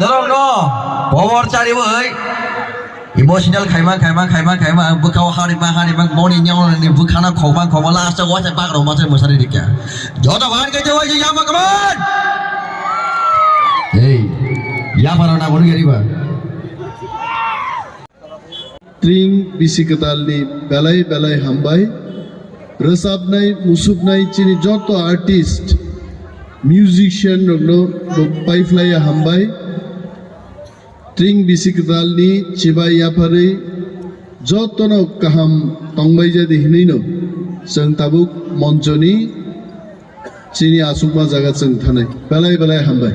dorong no power cari woi emotional খাইমা বুকাও হারিমা মনি নিও নি বুখানা খবা লাস্ট ওয়াচ বাগরো মাছে মশারি দিকা যত বার গেছে ওই ইয়ামা কামান এই ইয়ামারো না বড় গরিবা Tring Bisikatalni Belai Belai Hambai Rasabnai Musubnai Chini Joto artist musician no Paiflaya Hambai Tring Bisikatalni Chibai Yapare Jotono Kaham Tongbai Jadi Hinino Sang Tabuk Monjoni Chini Asukma Jagat Sang Thanai Belai Belai Hambai